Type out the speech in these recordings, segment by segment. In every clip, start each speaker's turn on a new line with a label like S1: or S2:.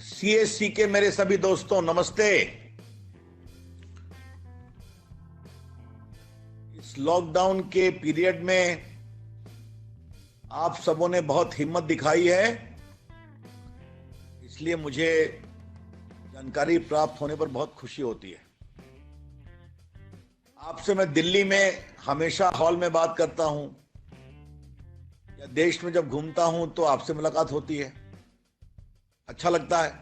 S1: CSC के मेरे सभी दोस्तों नमस्ते। इस लॉकडाउन के पीरियड में आप सबों ने बहुत हिम्मत दिखाई है, इसलिए मुझे जानकारी प्राप्त होने पर बहुत खुशी होती है। आपसे मैं दिल्ली में हमेशा हॉल में बात करता हूं या देश में जब घूमता हूं तो आपसे मुलाकात होती है, अच्छा लगता है।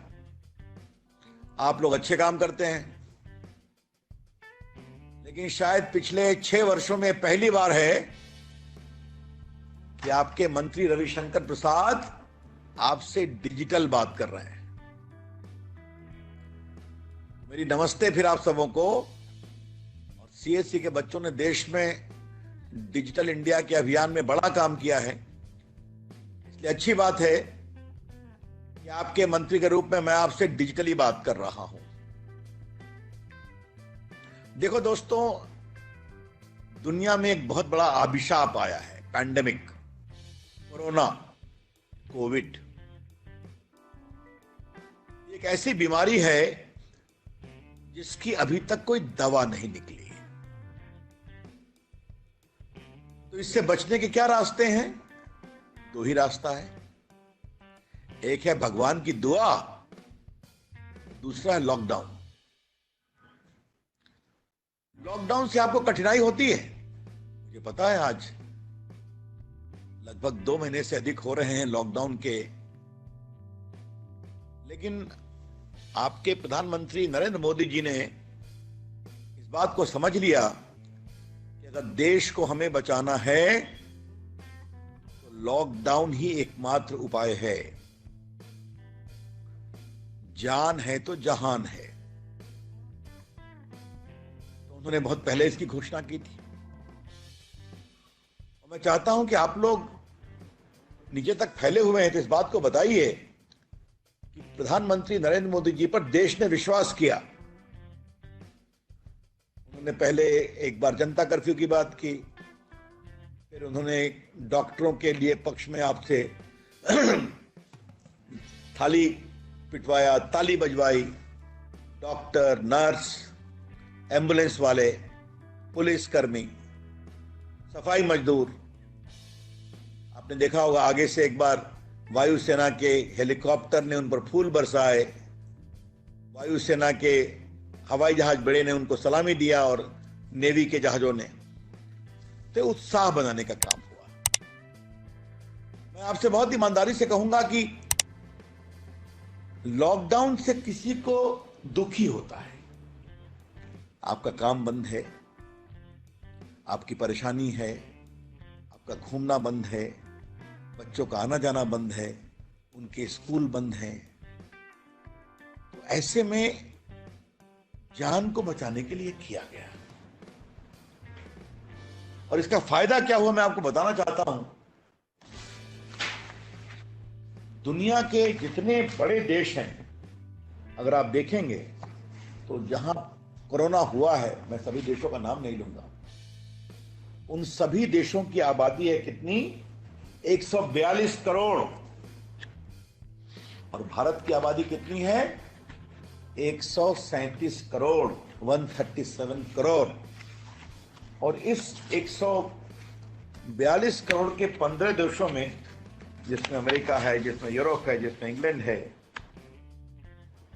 S1: आप लोग अच्छे काम करते हैं, लेकिन शायद पिछले 6 वर्षों में पहली बार है कि आपके मंत्री रविशंकर प्रसाद आपसे डिजिटल बात कर रहे हैं। मेरी नमस्ते फिर आप सबों को। और सीएससी के बच्चों ने देश में डिजिटल इंडिया के अभियान में बड़ा काम किया है, इसलिए अच्छी बात है कि आपके मंत्री के रूप में मैं आपसे डिजिटली बात कर रहा हूं। देखो दोस्तों, दुनिया में एक बहुत बड़ा अभिशाप आया है, पैंडेमिक, कोरोना, कोविड। एक ऐसी बीमारी है जिसकी अभी तक कोई दवा नहीं निकली है। तो इससे बचने के क्या रास्ते हैं? 2 ही रास्ता है। एक है भगवान की दुआ, दूसरा है लॉकडाउन। लॉकडाउन से आपको कठिनाई होती है, मुझे पता है। आज लगभग 2 महीने से अधिक हो रहे हैं लॉकडाउन के, लेकिन आपके प्रधानमंत्री नरेंद्र मोदी जी ने इस बात को समझ लिया कि अगर देश को हमें बचाना है तो लॉकडाउन ही एकमात्र उपाय है। जान है तो जहान है। तो उन्होंने बहुत पहले इसकी घोषणा की थी। और मैं चाहता हूं कि आप लोग नीचे तक फैले हुए हैं तो इस बात को बताइए कि प्रधानमंत्री नरेंद्र मोदी जी पर देश ने विश्वास किया। उन्होंने पहले एक बार जनता कर्फ्यू की बात की, फिर उन्होंने डॉक्टरों के लिए पक्ष में आपसे थाली पिटवाया, ताली बजवाई। डॉक्टर, नर्स, एम्बुलेंस वाले, पुलिसकर्मी, सफाई मजदूर। आपने देखा होगा आगे से एक बार वायुसेना के हेलीकॉप्टर ने उन पर फूल बरसाए, वायुसेना के हवाई जहाज बड़े ने उनको सलामी दिया और नेवी के जहाजों ने। तो उत्साह बनाने का काम हुआ। मैं आपसे बहुत ईमानदारी से कहूंगा कि लॉकडाउन से किसी को दुखी होता है। आपका काम बंद है, आपकी परेशानी है, आपका घूमना बंद है, बच्चों का आना जाना बंद है, उनके स्कूल बंद हैं। तो ऐसे में जान को बचाने के लिए किया गया। और इसका फायदा क्या हुआ मैं आपको बताना चाहता हूं। दुनिया के जितने बड़े देश हैं, अगर आप देखेंगे तो जहां कोरोना हुआ है, मैं सभी देशों का नाम नहीं लूंगा, उन सभी देशों की आबादी है कितनी? 142 करोड़। और भारत की आबादी कितनी है? 137 करोड़, 137 करोड़। और इस 142 करोड़ के 15 देशों में, जिसमें अमेरिका है, जिसमें यूरोप है, जिसमें इंग्लैंड है,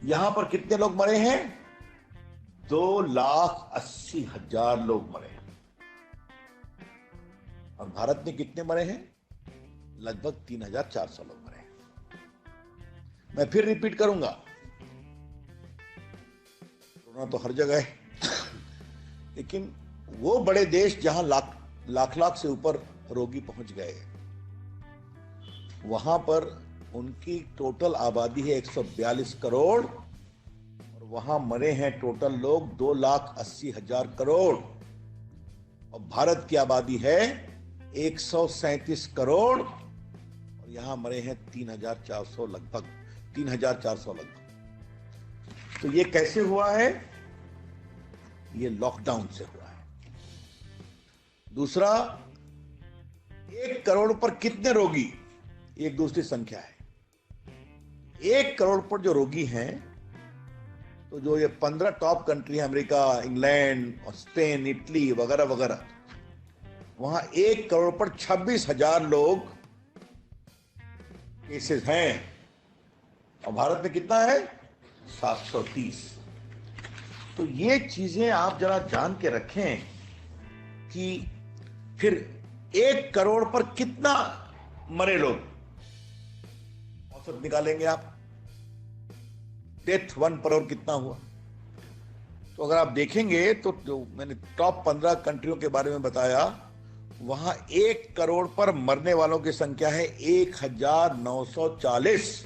S1: यहां पर कितने लोग मरे हैं? 2,80,000 लोग मरे हैं। और भारत में कितने मरे हैं? लगभग 3,400 लोग मरे हैं। मैं फिर रिपीट करूंगा, कोरोना तो हर जगह है, लेकिन वो बड़े देश जहां लाख से ऊपर रोगी पहुंच गए, वहां पर उनकी टोटल आबादी है 142 करोड़ और वहां मरे हैं टोटल लोग 2,80,000 करोड़। और भारत की आबादी है 137 करोड़ और यहां मरे हैं 3,400 लगभग, 3,400 लगभग। तो ये कैसे हुआ है? ये लॉकडाउन से हुआ है। दूसरा, 1 करोड़ पर कितने रोगी, एक दूसरी संख्या है। 1 करोड़ पर जो रोगी हैं, तो जो ये 15 टॉप कंट्री है, अमेरिका, इंग्लैंड और स्पेन, इटली वगैरह वगैरह, वहां 1 करोड़ पर 26,000 लोग केसेस हैं, और भारत में कितना है? 730। तो ये चीजें आप जरा जान के रखें कि फिर 1 करोड़ पर कितना मरे लोग, औसत निकालेंगे आप, डेथ 1 पर और कितना हुआ। तो अगर आप देखेंगे तो जो मैंने टॉप 15 कंट्रियों के बारे में बताया, वहां 1 करोड़ पर मरने वालों की संख्या है 1940,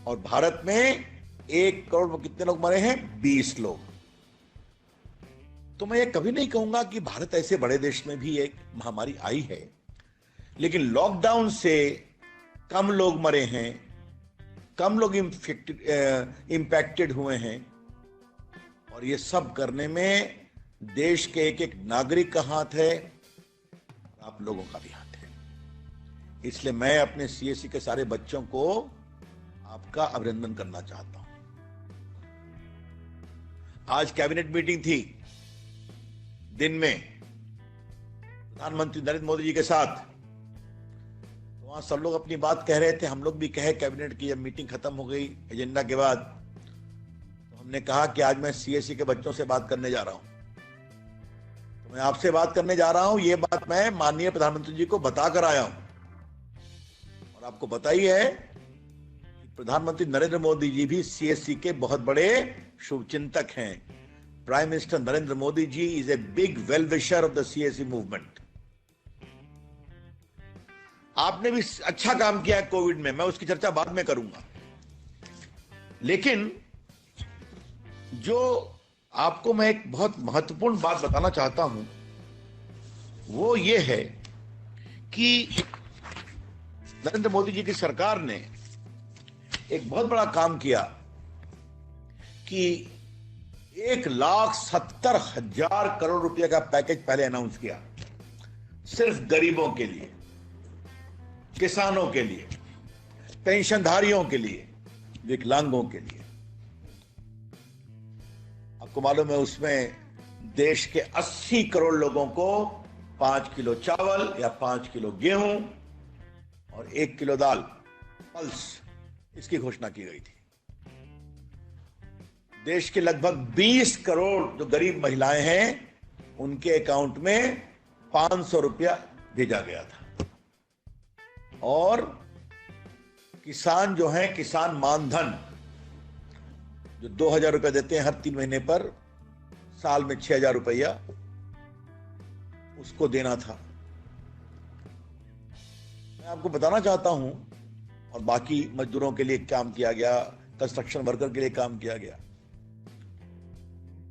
S1: और भारत में 1 करोड़ में कितने लोग मरे हैं? 20 लोग। तो मैं ये कभी नहीं कहूंगा कि भारत ऐसे बड़े देश में भी एक महामारी आई है, लेकिन लॉकडाउन से कम लोग मरे हैं, कम लोग इंपैक्टेड हुए हैं, और ये सब करने में देश के एक एक नागरिक का हाथ है, आप लोगों का भी हाथ है। इसलिए मैं अपने सीएससी के सारे बच्चों को आपका अभिनंदन करना चाहता हूं। आज कैबिनेट मीटिंग थी दिन में प्रधानमंत्री नरेंद्र मोदी जी के साथ, तो वहां सब लोग अपनी बात कह रहे थे, हम लोग भी कहे कैबिनेट की। जब मीटिंग खत्म हो गई एजेंडा के बाद, तो हमने कहा कि आज मैं सीएससी के बच्चों से बात करने जा रहा हूं, तो मैं आपसे बात करने जा रहा हूं। ये बात मैं माननीय प्रधानमंत्री जी को बताकर आया हूं, और आपको पता ही है कि प्रधानमंत्री नरेंद्र मोदी जी भी सीएससी के बहुत बड़े शुभचिंतक हैं। Prime minister Narendra Modi ji is a big well wisher of the CSC movement. आपने भी अच्छा काम किया है कोविड में, मैं उसकी चर्चा बाद में करूंगा, लेकिन जो आपको मैं एक बहुत महत्वपूर्ण बात बताना चाहता हूं, वो ये है कि नरेंद्र मोदी जी की सरकार ने एक बहुत बड़ा काम किया कि 1,70,000 करोड़ रुपए का पैकेज पहले अनाउंस किया, सिर्फ गरीबों के लिए, किसानों के लिए, पेंशनधारियों के लिए, विकलांगों के लिए। आपको मालूम है उसमें देश के 80 करोड़ लोगों को 5 किलो चावल या 5 किलो गेहूं और 1 किलो दाल, पल्स, इसकी घोषणा की गई थी। देश के लगभग 20 करोड़ जो गरीब महिलाएं हैं, उनके अकाउंट में 500 रुपया भेजा गया था। और किसान जो हैं, किसान मानधन जो 2,000 रुपया देते हैं हर 3 महीने पर, साल में 6,000 रुपया उसको देना था। मैं आपको बताना चाहता हूं, और बाकी मजदूरों के लिए काम किया गया, कंस्ट्रक्शन वर्कर के लिए काम किया गया,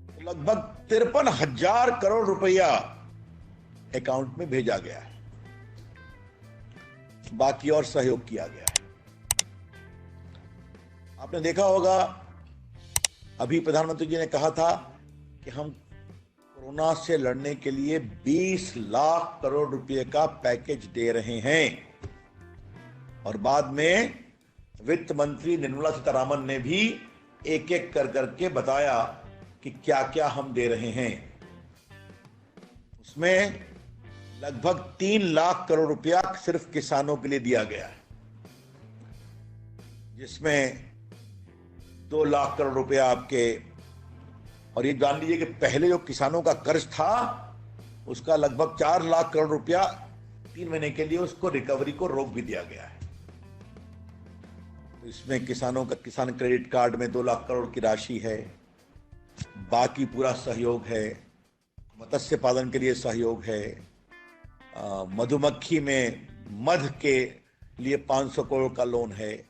S1: तो लगभग 53,000 करोड़ रुपया अकाउंट में भेजा गया है। बाकी और सहयोग किया गया है। आपने देखा होगा अभी प्रधानमंत्री जी ने कहा था कि हम कोरोना से लड़ने के लिए 20 लाख करोड़ रुपए का पैकेज दे रहे हैं, और बाद में वित्त मंत्री निर्मला सीतारामन ने भी एक एक कर करके बताया कि क्या क्या हम दे रहे हैं। उसमें लगभग 3 लाख करोड़ रुपया सिर्फ किसानों के लिए दिया गया है, जिसमें 2 लाख करोड़ रुपया आपके, और ये जान लीजिए कि पहले जो किसानों का कर्ज था उसका लगभग 4 लाख करोड़ रुपया 3 महीने के लिए उसको रिकवरी को रोक भी दिया गया है। तो इसमें किसानों का किसान क्रेडिट कार्ड में 2 लाख करोड़ की राशि है, बाकी पूरा सहयोग है। मत्स्य पालन के लिए सहयोग है, मधुमक्खी में मध के लिए 500 करोड़ का लोन है,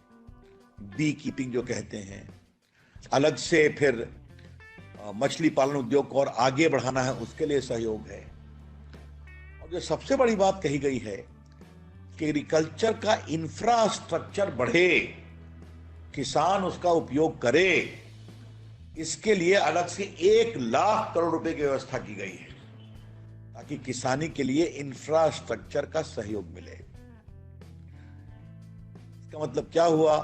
S1: बी कीपिंग जो कहते हैं, अलग से फिर मछली पालन उद्योग को और आगे बढ़ाना है उसके लिए सहयोग है। और जो सबसे बड़ी बात कही गई है कि एग्रीकल्चर का इंफ्रास्ट्रक्चर बढ़े, किसान उसका उपयोग करे, इसके लिए अलग से 1 लाख करोड़ रुपए की व्यवस्था की गई है, ताकि किसानी के लिए इंफ्रास्ट्रक्चर का सहयोग मिले। इसका मतलब क्या हुआ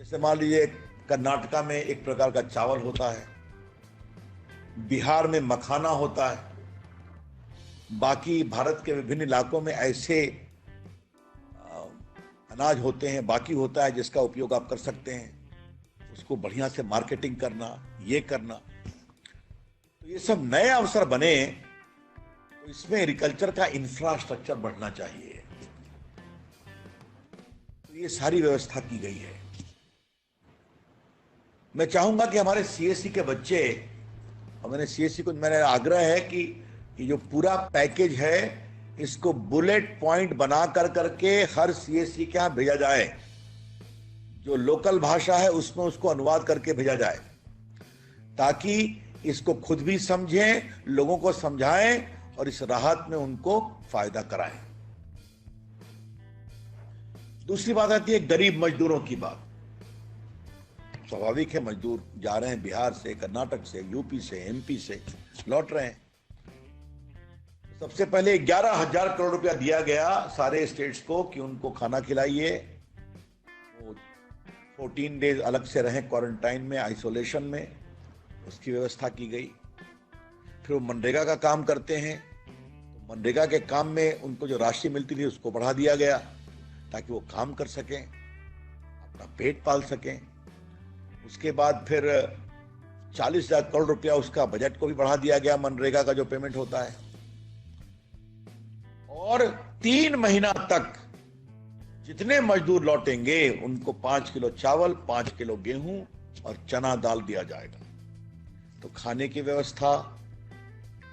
S1: जैसे मान लीजिए कर्नाटका में एक प्रकार का चावल होता है, बिहार में मखाना होता है, बाकी भारत के विभिन्न इलाकों में ऐसे अनाज होते हैं, बाकी होता है जिसका उपयोग आप कर सकते हैं। उसको बढ़िया से मार्केटिंग करना, ये करना, तो ये सब नए अवसर बने तो इसमें एग्रीकल्चर का इंफ्रास्ट्रक्चर बढ़ना चाहिए। तो ये सारी व्यवस्था की गई है। मैं चाहूंगा कि हमारे सीएससी के बच्चे, और मैंने सीएससी को मेरा आग्रह है कि ये जो पूरा पैकेज है इसको बुलेट पॉइंट बना करके हर सीएससी के यहां भेजा जाए। जो लोकल भाषा है उसमें उसको अनुवाद करके भेजा जाए, ताकि इसको खुद भी समझें, लोगों को समझाएं और इस राहत में उनको फायदा कराएं। दूसरी बात आती है गरीब मजदूरों की बात। स्वाभाविक है, मजदूर जा रहे हैं बिहार से, कर्नाटक से, यूपी से, एमपी से लौट रहे हैं। सबसे पहले 11,000 करोड़ रुपया दिया गया सारे स्टेट्स को कि उनको खाना खिलाइए, वो 14 डेज अलग से रहें क्वारंटाइन में, आइसोलेशन में, उसकी व्यवस्था की गई। फिर वो मनरेगा का काम करते हैं, तो मनरेगा के काम में उनको जो राशि मिलती थी उसको बढ़ा दिया गया ताकि वो काम कर सकें, अपना पेट पाल सकें। उसके बाद फिर 40,000 करोड़ रुपया उसका बजट को भी बढ़ा दिया गया, मनरेगा का जो पेमेंट होता है। और 3 महीना तक जितने मजदूर लौटेंगे उनको 5 किलो चावल, 5 किलो गेहूं और चना दाल दिया जाएगा। तो खाने की व्यवस्था,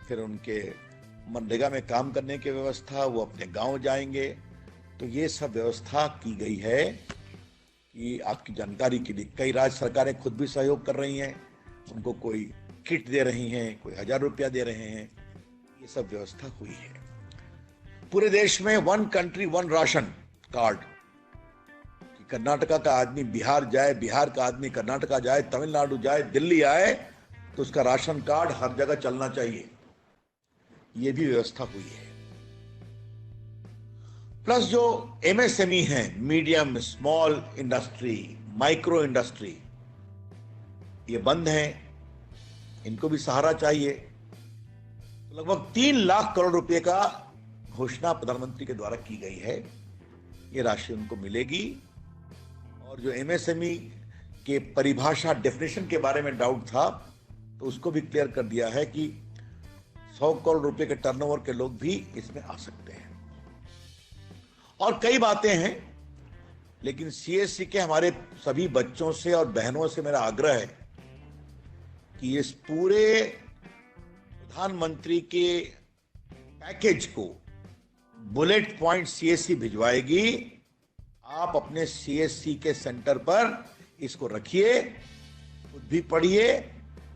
S1: फिर उनके मनरेगा में काम करने की व्यवस्था, वो अपने गांव जाएंगे। तो ये सब व्यवस्था की गई है कि आपकी जानकारी के लिए कई राज्य सरकारें खुद भी सहयोग कर रही हैं, उनको कोई किट दे रही हैं, कोई 1,000 रुपया दे रहे हैं। ये सब व्यवस्था हुई है। पूरे देश में 1 कंट्री 1 राशन कार्ड, कि कर्नाटका का आदमी बिहार जाए, बिहार का आदमी कर्नाटका जाए, तमिलनाडु जाए, दिल्ली आए, तो उसका राशन कार्ड हर जगह चलना चाहिए। ये भी व्यवस्था हुई है। प्लस जो एमएसएमई है, medium small industry, micro industry, ये बंद है, इनको भी सहारा चाहिए। तो लगभग 3 लाख करोड़ रुपए का घोषणा प्रधानमंत्री के द्वारा की गई है। ये राशि उनको मिलेगी। और जो एमएसएमई के परिभाषा, डेफिनेशन के बारे में डाउट था, तो उसको भी क्लियर कर दिया है कि 100 करोड़ रुपए के टर्नओवर के लोग भी इसमें आ सकते हैं। और कई बातें हैं, लेकिन सीएससी के हमारे सभी बच्चों से और बहनों से मेरा आग्रह है कि इस पूरे प्रधानमंत्री के पैकेज को बुलेट पॉइंट सीएससी भिजवाएगी। आप अपने सीएससी के सेंटर पर इसको रखिए, खुद भी पढ़िए,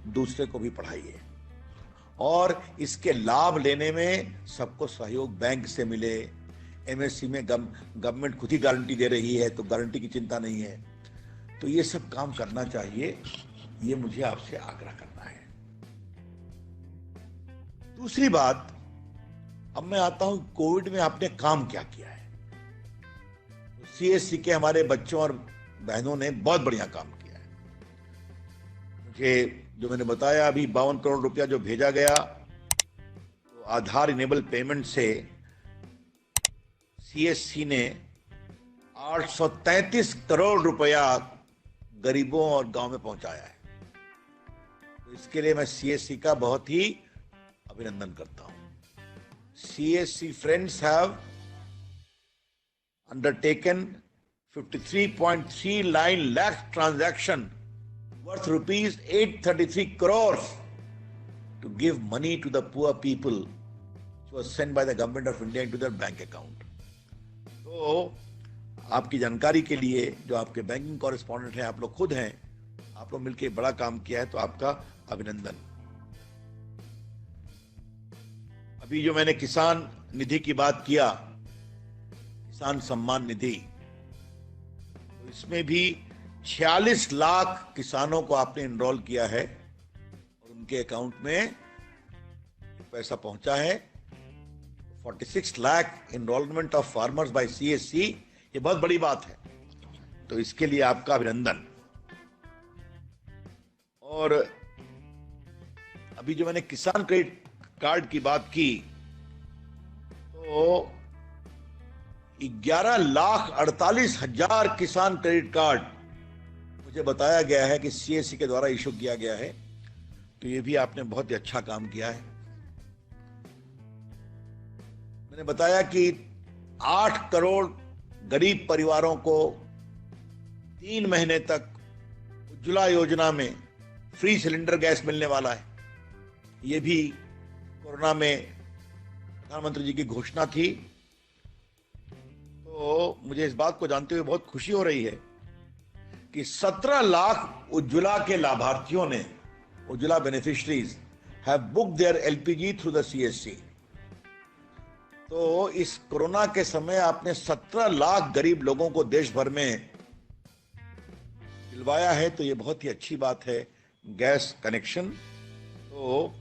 S1: दूसरे को भी पढ़ाइए। और इसके लाभ लेने में सबको सहयोग बैंक से मिले। एमएससी में गवर्नमेंट खुद ही गारंटी दे रही है, तो गारंटी की चिंता नहीं है। तो ये सब काम करना चाहिए, ये मुझे आपसे आग्रह करना है। दूसरी बात, अब मैं आता हूं कोविड में आपने काम क्या किया है। सीएससी के हमारे बच्चों और बहनों ने बहुत बढ़िया काम किया है। मुझे जो मैंने बताया अभी 52 करोड़ रुपया जो भेजा गया, तो आधार इनेबल पेमेंट से सीएससी ने 833 करोड़ रुपया गरीबों और गांव में पहुंचाया है। तो इसके लिए मैं सीएससी का बहुत ही अभिनंदन करता हूं। CSC friends have undertaken 53.39 lakh transaction worth rupees 833 crores to give money to the poor people, which was sent by the government of India into their bank account. तो आपकी जानकारी के लिए, जो आपके बैंकिंग कॉरेस्पॉन्डेंट हैं, आप लोग खुद हैं, आप लोग मिलकर बड़ा काम किया है, तो आपका अभिनंदन। अभी जो मैंने किसान निधि की बात किया, किसान सम्मान निधि, तो इसमें भी 46 लाख किसानों को आपने एनरोल किया है और उनके अकाउंट में पैसा पहुंचा है। 46 lakh enrolment of farmers bye CSC, ये बहुत बड़ी बात है। तो इसके लिए आपका अभिनंदन। और अभी जो मैंने किसान क्रेडिट कार्ड की बात की, तो 11,48,000 किसान क्रेडिट कार्ड मुझे बताया गया है कि सीएससी के द्वारा इशू किया गया है। तो ये भी आपने बहुत ही अच्छा काम किया है। मैंने बताया कि 8 करोड़ गरीब परिवारों को 3 महीने तक उज्ज्वला योजना में फ्री सिलेंडर गैस मिलने वाला है। ये भी कोरोना में प्रधानमंत्री जी की घोषणा थी। तो मुझे इस बात को जानते हुए बहुत खुशी हो रही है कि 17 लाख उज्ज्वला के लाभार्थियों ने, Ujjwala beneficiaries have booked their LPG through the CSC. तो इस कोरोना के समय आपने 17 लाख गरीब लोगों को देश भर में दिलवाया है, तो ये बहुत ही अच्छी बात है, गैस कनेक्शन। तो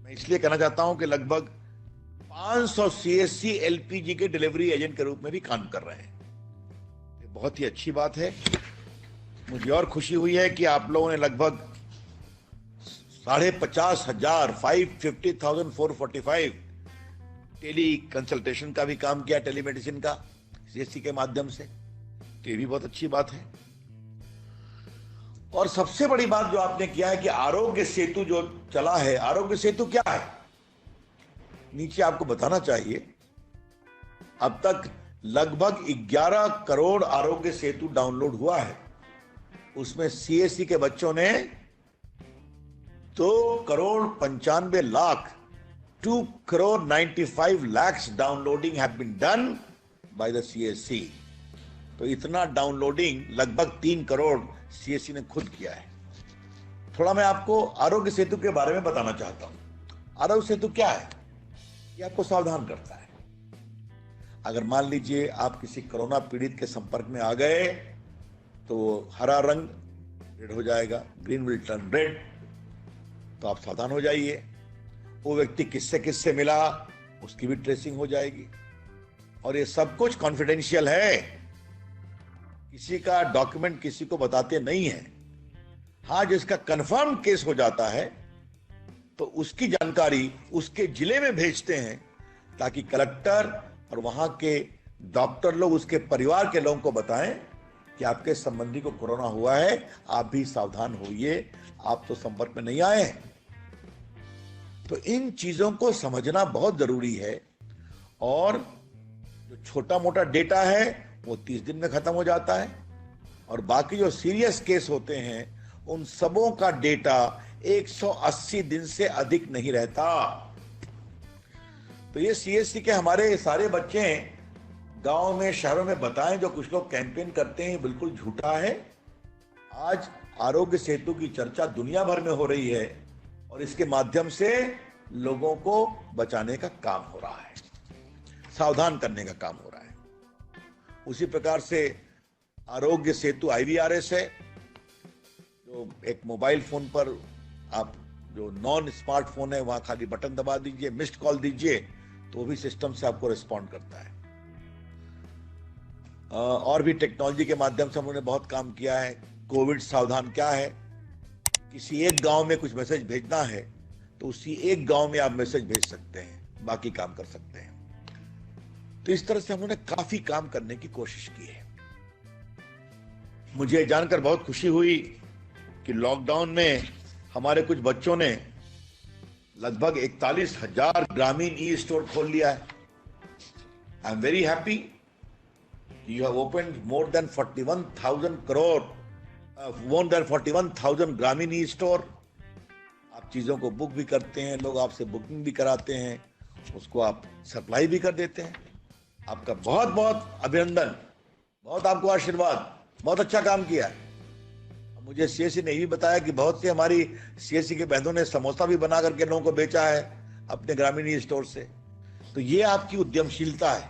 S1: मैं इसलिए कहना चाहता हूं कि लगभग 500 सीएससी एलपीजी के डिलीवरी एजेंट के रूप में भी काम कर रहे हैं। ये बहुत ही अच्छी बात है। मुझे और खुशी हुई है कि आप लोगों ने लगभग 50,50,000 550,445 टेली कंसल्टेशन का भी काम किया, टेलीमेडिसिन का, सीएससी के माध्यम से। तो ये भी बहुत अच्छी बात है। और सबसे बड़ी बात जो आपने किया है कि आरोग्य सेतु जो चला है, आरोग्य सेतु क्या है, नीचे आपको बताना चाहिए। अब तक लगभग 11 करोड़ आरोग्य सेतु डाउनलोड हुआ है। उसमें सीएससी के बच्चों ने 2,95,00,000 2,95 lakhs downloading have been done by the CSC. तो इतना डाउनलोडिंग लगभग 3 करोड़ सीएससी ने खुद किया है। थोड़ा मैं आपको आरोग्य सेतु के बारे में बताना चाहता हूं। आरोग्य सेतु क्या है? ये आपको सावधान करता है। अगर मान लीजिए आप किसी कोरोना पीड़ित के संपर्क में आ गए, तो हरा रंग रेड हो जाएगा, ग्रीन विल टर्न रेड। तो आप सावधान हो जाइए। वो व्यक्ति किससे किससे मिला, उसकी भी ट्रेसिंग हो जाएगी। और ये सब कुछ कॉन्फिडेंशियल है, किसी का डॉक्यूमेंट किसी को बताते नहीं है। हाँ, जिसका कंफर्म केस हो जाता है तो उसकी जानकारी उसके जिले में भेजते हैं, ताकि कलेक्टर और वहां के डॉक्टर लोग उसके परिवार के लोगों को बताएं कि आपके संबंधी को कोरोना हुआ है, आप भी सावधान होइए, आप तो संपर्क में नहीं आए हैं। तो इन चीजों को समझना बहुत जरूरी है। और जो छोटा मोटा डेटा है वो 30 दिन में खत्म हो जाता है, और बाकी जो सीरियस केस होते हैं उन सबों का डेटा 180 दिन से अधिक नहीं रहता। तो ये सीएससी के हमारे सारे बच्चे गांव में, शहरों में बताएं, जो कुछ लोग कैंपेन करते हैं, बिल्कुल झूठा है। आज आरोग्य सेतु की चर्चा दुनिया भर में हो रही है और इसके माध्यम से लोगों को बचाने का काम हो रहा है, सावधान करने का काम हो रहा है। उसी प्रकार से आरोग्य सेतु IVRS है, जो एक मोबाइल फोन पर आप, जो नॉन स्मार्टफोन है, वहां खाली बटन दबा दीजिए, मिस्ड कॉल दीजिए, तो भी सिस्टम से आपको रिस्पॉन्ड करता है। और भी टेक्नोलॉजी के माध्यम से हमने बहुत काम किया है। कोविड सावधान क्या है, किसी एक गांव में कुछ मैसेज भेजना है तो उसी एक गांव में आप मैसेज भेज सकते हैं, बाकी काम कर सकते हैं। तो इस तरह से हम लोगों ने काफी काम करने की कोशिश की है। मुझे जानकर बहुत खुशी हुई कि लॉकडाउन में हमारे कुछ बच्चों ने लगभग 41,000 ग्रामीण ई स्टोर खोल लिया है। आई am very happy. You have opened more than 41,000 ग्रामीण ई स्टोर। आप चीजों को बुक भी करते हैं, लोग आपसे बुकिंग भी कराते हैं, उसको आप सप्लाई भी कर देते हैं। आपका बहुत बहुत अभिनंदन, बहुत आपको आशीर्वाद, बहुत अच्छा काम किया। मुझे सीएससी ने भी बताया कि बहुत सी हमारी सीएससी के बहनों ने समोसा भी बना करके लोगों को बेचा है अपने ग्रामीण ई स्टोर से। तो ये आपकी उद्यमशीलता है।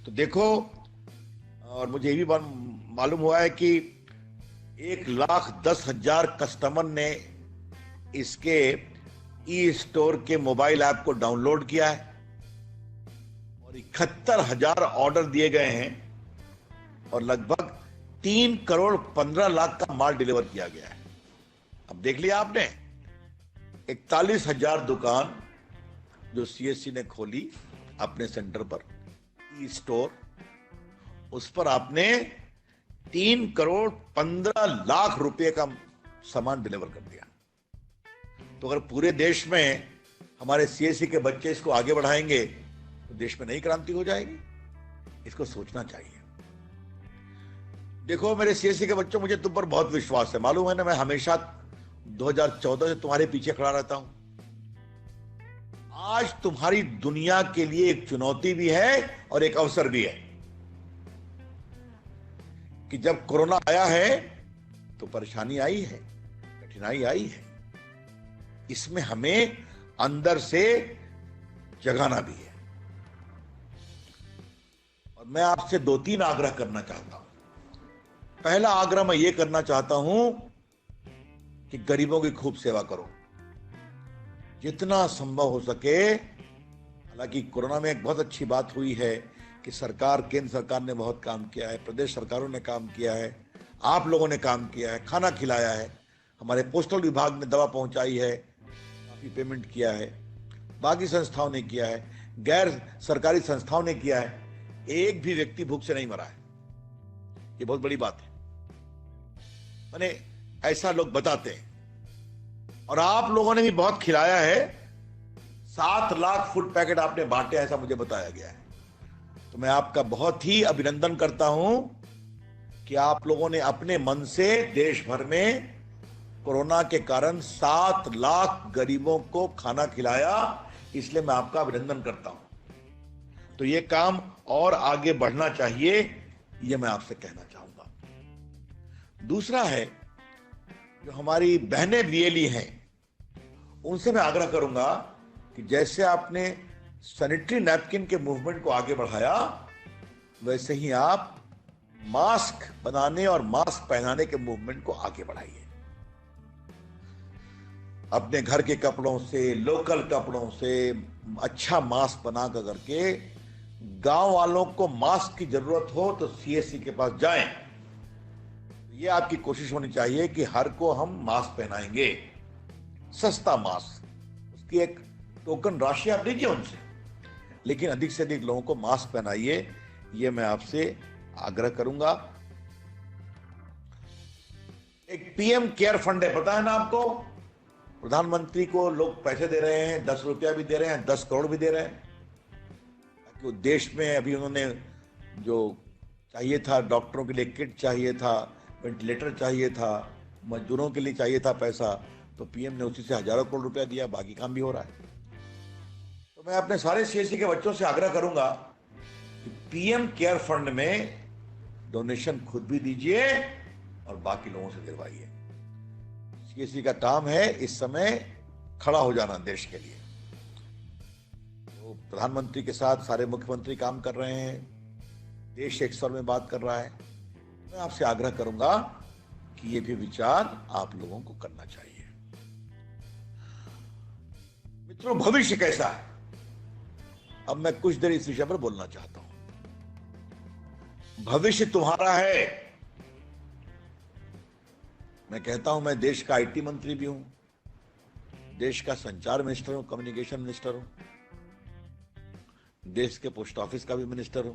S1: तो देखो, और मुझे ये भी मालूम हुआ है कि 1,10,000 कस्टमर ने इसके ई स्टोर के मोबाइल ऐप को डाउनलोड किया है और 71,000 ऑर्डर दिए गए हैं। और लगभग 3,15,00,000 का माल डिलीवर किया गया है। अब देख लिया आपने, 41,000 दुकान जो सीएससी ने खोली अपने सेंटर पर, ई स्टोर, उस पर आपने 3,15,00,000 रुपए का सामान डिलीवर कर दिया। तो अगर पूरे देश में हमारे सीएससी के बच्चे इसको आगे बढ़ाएंगे तो देश में नई क्रांति हो जाएगी। इसको सोचना चाहिए। देखो मेरे सीएससी के बच्चों, मुझे तुम पर बहुत विश्वास है, मालूम है ना। मैं हमेशा 2014 से तुम्हारे पीछे खड़ा रहता हूं। आज तुम्हारी दुनिया के लिए एक चुनौती भी है और एक अवसर भी है कि जब कोरोना आया है तो परेशानी आई है, कठिनाई आई है। इसमें हमें अंदर से जगाना भी है। और मैं आपसे 2-3 आग्रह करना चाहता हूं। पहला आग्रह मैं ये करना चाहता हूं कि गरीबों की खूब सेवा करो, जितना संभव हो सके। हालांकि कोरोना में एक बहुत अच्छी बात हुई है कि सरकार, केंद्र सरकार ने बहुत काम किया है, प्रदेश सरकारों ने काम किया है, आप लोगों ने काम किया है, खाना खिलाया है, हमारे पोस्टल विभाग ने दवा पहुंचाई है, काफी पेमेंट किया है, बाकी संस्थाओं ने किया है, गैर सरकारी संस्थाओं ने किया है। एक भी व्यक्ति भूख से नहीं मरा है। ये बहुत बड़ी बात है। मैंने ऐसा लोग बताते हैं। और आप लोगों ने भी बहुत खिलाया है। 7 लाख फूड पैकेट आपने बांटे, ऐसा मुझे बताया गया है। तो मैं आपका बहुत ही अभिनंदन करता हूं कि आप लोगों ने अपने मन से देश भर में कोरोना के कारण 7 लाख गरीबों को खाना खिलाया। इसलिए मैं आपका अभिनंदन करता हूं। तो ये काम और आगे बढ़ना चाहिए, ये मैं आपसे कहना चाहूंगा। दूसरा है, जो हमारी बहनें बीएलई हैं, उनसे मैं आग्रह करूंगा कि जैसे आपने सैनिटरी नैपकिन के मूवमेंट को आगे बढ़ाया, वैसे ही आप मास्क बनाने और मास्क पहनाने के मूवमेंट को आगे बढ़ाइए। अपने घर के कपड़ों से, लोकल कपड़ों से अच्छा मास्क बना करके गांव वालों को मास्क की जरूरत हो तो सीएससी के पास जाएं। ये आपकी कोशिश होनी चाहिए कि हर को हम मास्क पहनाएंगे, सस्ता मास्क। उसकी एक टोकन राशि आप लीजिए उनसे, लेकिन अधिक से अधिक लोगों को मास्क पहनाइए। ये मैं आपसे आग्रह करूंगा। एक पीएम केयर फंड है, पता है ना आपको? प्रधानमंत्री को लोग पैसे दे रहे हैं, 10 रुपया भी दे रहे हैं, 10 करोड़ भी दे रहे हैं। ताकि देश में अभी उन्होंने जो चाहिए था, डॉक्टरों के लिए किट चाहिए था, वेंटिलेटर चाहिए था, मजदूरों के लिए चाहिए था पैसा, तो पीएम ने उसी से हजारों करोड़ रुपया दिया। बाकी काम भी हो रहा है। तो मैं अपने सारे सीएससी के बच्चों से आग्रह करूंगा कि पीएम केयर फंड में डोनेशन खुद भी दीजिए और बाकी लोगों से दिलवाइए। सीएससी का काम है इस समय खड़ा हो जाना देश के लिए। तो प्रधानमंत्री के साथ सारे मुख्यमंत्री काम कर रहे हैं, देश एक स्वर में बात कर रहा है। मैं आपसे आग्रह करूंगा कि ये भी विचार आप लोगों को करना चाहिए। मित्रों, भविष्य कैसा है? अब मैं कुछ देर इस विषय पर बोलना चाहता हूं। भविष्य तुम्हारा है। मैं कहता हूं, मैं देश का आईटी मंत्री भी हूं, देश का संचार मिनिस्टर हूं, कम्युनिकेशन मिनिस्टर हूं, देश के पोस्ट ऑफिस का भी मिनिस्टर हूं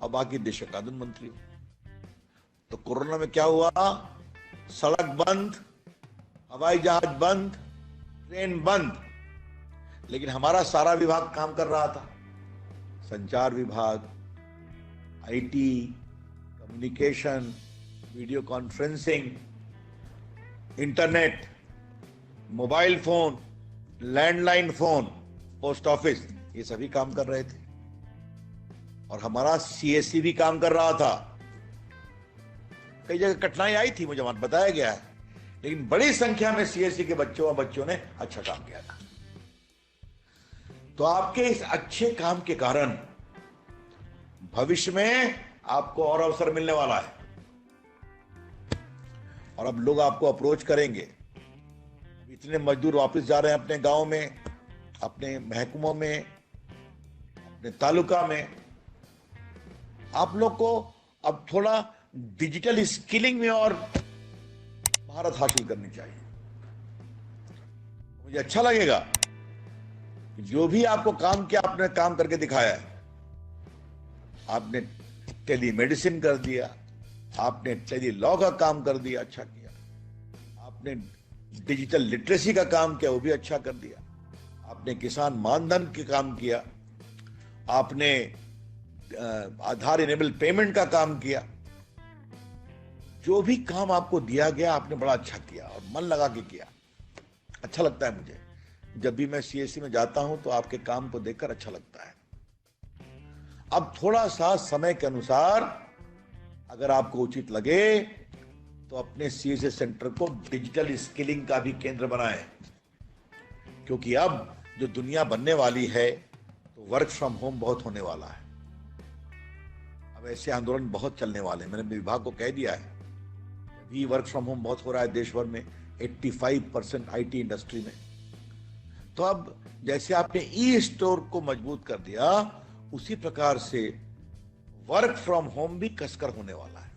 S1: और बाकी देश का कानून मंत्री हूं। तो कोरोना में क्या हुआ? सड़क बंद, हवाई जहाज बंद, ट्रेन बंद, लेकिन हमारा सारा विभाग काम कर रहा था। संचार विभाग, IT, communication, video conferencing, internet, mobile phone, landline phone, post office, ये सभी काम कर रहे थे। और हमारा सीएससी भी काम कर रहा था। कई जगह कठिनाई आई थी, मुझे बताया गया है, लेकिन बड़ी संख्या में सीएससी के बच्चों ने अच्छा काम किया था। तो आपके इस अच्छे काम के कारण भविष्य में आपको और अवसर मिलने वाला है। और अब लोग आपको अप्रोच करेंगे। इतने मजदूर वापस जा रहे हैं अपने गांव में, अपने महकमों में, अपने तालुका में। आप लोग को अब थोड़ा डिजिटल स्किलिंग में और महारत हासिल करनी चाहिए। मुझे अच्छा लगेगा जो भी आपको काम किया, आपने काम करके दिखाया है। आपने टेली मेडिसिन कर दिया, आपने टेली लॉ का काम कर दिया, अच्छा किया। आपने डिजिटल लिटरेसी का काम किया, वो भी अच्छा कर दिया। आपने किसान मानधन के काम किया, आपने आधार इनेबल पेमेंट का काम किया। जो भी काम आपको दिया गया आपने बड़ा अच्छा किया और मन लगा के किया। अच्छा लगता है मुझे, जब भी मैं सीएससी में जाता हूं तो आपके काम को देखकर अच्छा लगता है। अब थोड़ा सा समय के अनुसार अगर आपको उचित लगे तो अपने सीएससी सेंटर को डिजिटल स्किलिंग का भी केंद्र बनाएं, क्योंकि अब जो दुनिया बनने वाली है तो वर्क फ्रॉम होम बहुत होने वाला है। अब ऐसे आंदोलन बहुत चलने वाले हैं। मैंने विभाग को कह दिया है, अभी वर्क फ्रॉम होम बहुत हो रहा है देश भर में, 85% आईटी इंडस्ट्री में। तो अब जैसे आपने ई स्टोर को मजबूत कर दिया, उसी प्रकार से वर्क फ्रॉम होम भी कसकर होने वाला है।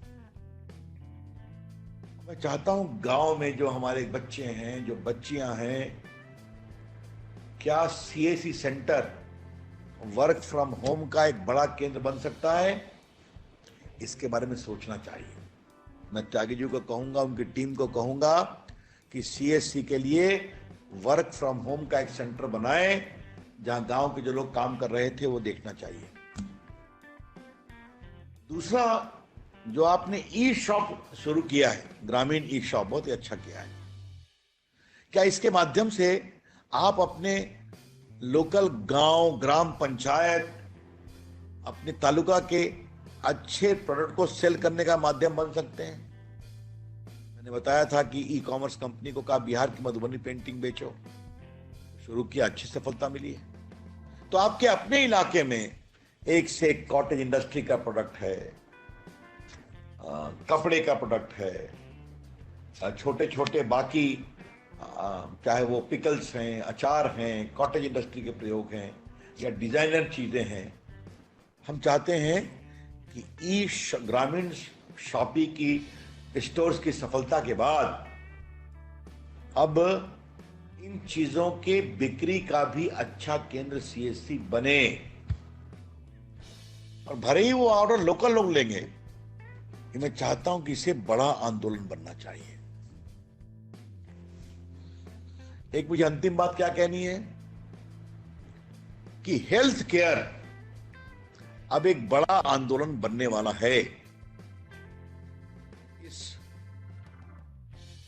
S1: मैं चाहता हूं गांव में जो हमारे बच्चे हैं, जो बच्चियां हैं, क्या CSC centre work from home का एक बड़ा केंद्र बन सकता है? इसके बारे में सोचना चाहिए। मैं त्यागी जी को कहूंगा, उनकी टीम को कहूंगा कि सीएससी के लिए वर्क फ्रॉम होम का एक सेंटर बनाए, जहां गांव के जो लोग काम कर रहे थे वो देखना चाहिए। दूसरा, जो आपने ई शॉप शुरू किया है, ग्रामीण ई शॉप, बहुत ही अच्छा किया है। क्या इसके माध्यम से आप अपने लोकल गांव, ग्राम पंचायत, अपने तालुका के अच्छे प्रोडक्ट को सेल करने का माध्यम बन सकते हैं? मैंने बताया था कि ई कॉमर्स कंपनी को कहा बिहार की मधुबनी पेंटिंग बेचो, शुरू किया, अच्छी सफलता मिली है। तो आपके अपने इलाके में एक से एक कॉटेज इंडस्ट्री का प्रोडक्ट है, कपड़े का प्रोडक्ट है, छोटे छोटे बाकी चाहे वो पिकल्स हैं, अचार हैं, कॉटेज इंडस्ट्री के प्रयोग हैं, या डिजाइनर चीजें हैं। हम चाहते हैं कि ई ग्रामीण शॉपी की स्टोर्स की सफलता के बाद अब इन चीजों के बिक्री का भी अच्छा केंद्र सीएससी बने। और भले ही वो ऑर्डर लोकल लोग लेंगे, कि मैं चाहता हूं कि इसे बड़ा आंदोलन बनना चाहिए। एक मुझे अंतिम बात क्या कहनी है कि हेल्थ केयर अब एक बड़ा आंदोलन बनने वाला है। इस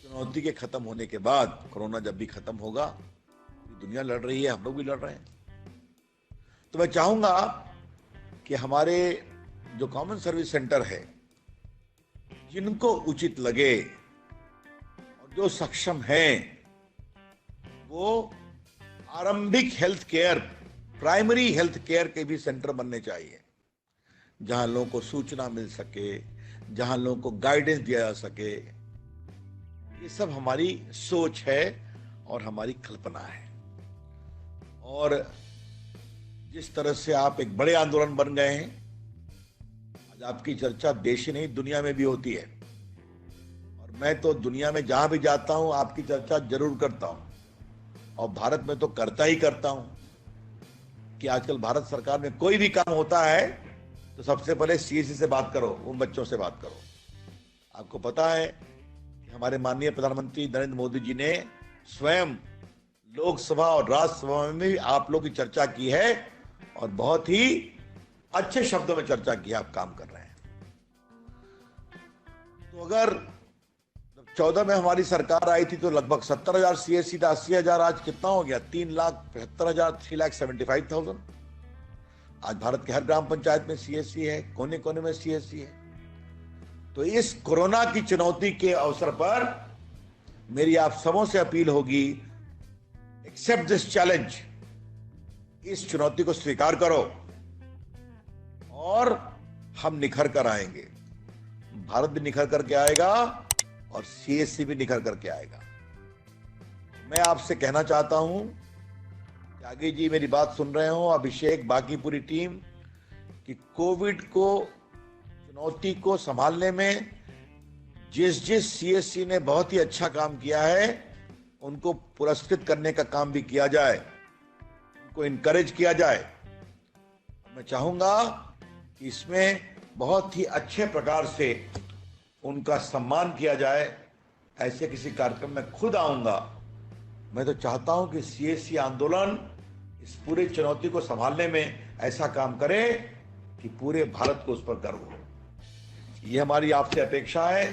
S1: चुनौती के खत्म होने के बाद, कोरोना जब भी खत्म होगा, दुनिया लड़ रही है, हम लोग भी लड़ रहे हैं, तो मैं चाहूंगा कि हमारे जो कॉमन सर्विस सेंटर है, जिनको उचित लगे और जो सक्षम हैं, वो आरंभिक health care, primary health care के भी सेंटर बनने चाहिए, जहां लोगों को सूचना मिल सके, जहां लोगों को गाइडेंस दिया जा सके। ये सब हमारी सोच है और हमारी कल्पना है। और जिस तरह से आप एक बड़े आंदोलन बन गए हैं, आज आपकी चर्चा देश ही नहीं दुनिया में भी होती है, और मैं तो दुनिया में जहां भी जाता हूं आपकी चर्चा जरूर करता हूं, और भारत में तो करता ही करता हूं कि आजकल भारत सरकार में कोई भी काम होता है तो सबसे पहले सीएससी से बात करो, उन बच्चों से बात करो। आपको पता है कि हमारे माननीय प्रधानमंत्री नरेंद्र मोदी जी ने स्वयं लोकसभा और राज्यसभा में भी आप लोग की चर्चा की है, और बहुत ही अच्छे शब्दों में चर्चा की, आप काम कर रहे हैं। तो अगर 14 में हमारी सरकार आई थी तो लगभग 70,000 सीएससी था, 80,000, आज कितना हो गया? 3,75,000, 3,75,000। आज भारत के हर ग्राम पंचायत में सीएससी है, कोने कोने में सीएससी है। तो इस कोरोना की चुनौती के अवसर पर मेरी आप सबों से अपील होगी, एक्सेप्ट दिस चैलेंज, इस चुनौती को स्वीकार करो और हम निखर कर आएंगे। भारत भी निखर करके आएगा और सीएससी भी निखर करके आएगा। मैं आपसे कहना चाहता हूं, त्यागी जी मेरी बात सुन रहे हो, अभिषेक, बाकी पूरी टीम, कि कोविड को चुनौती को संभालने में जिस जिस सीएससी ने बहुत ही अच्छा काम किया है उनको पुरस्कृत करने का काम भी किया जाए, उनको इनकरेज किया जाए। मैं चाहूंगा कि इसमें बहुत ही अच्छे प्रकार से उनका सम्मान किया जाए। ऐसे किसी कार्यक्रम में खुद आऊंगा। मैं तो चाहता हूं कि सीएससी आंदोलन इस पूरी चुनौती को संभालने में ऐसा काम करे कि पूरे भारत को उस पर गर्व हो। ये हमारी आपसे अपेक्षा है।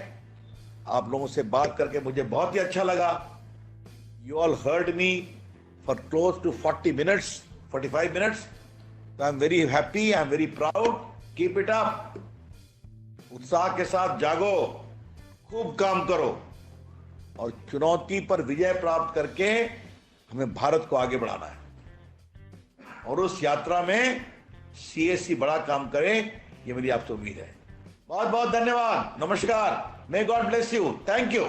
S1: आप लोगों से बात करके मुझे बहुत ही अच्छा लगा। You all heard me for close to 45 minutes. तो I am very happy, I am very proud. Keep it up. उत्साह के साथ जागो, खूब काम करो और चुनौती पर विजय प्राप्त करके हमें भारत को आगे बढ़ाना है और उस यात्रा में सीएससी बड़ा काम करे, ये मेरी आपसे उम्मीद है। बहुत बहुत धन्यवाद। नमस्कार। May God bless you. Thank you.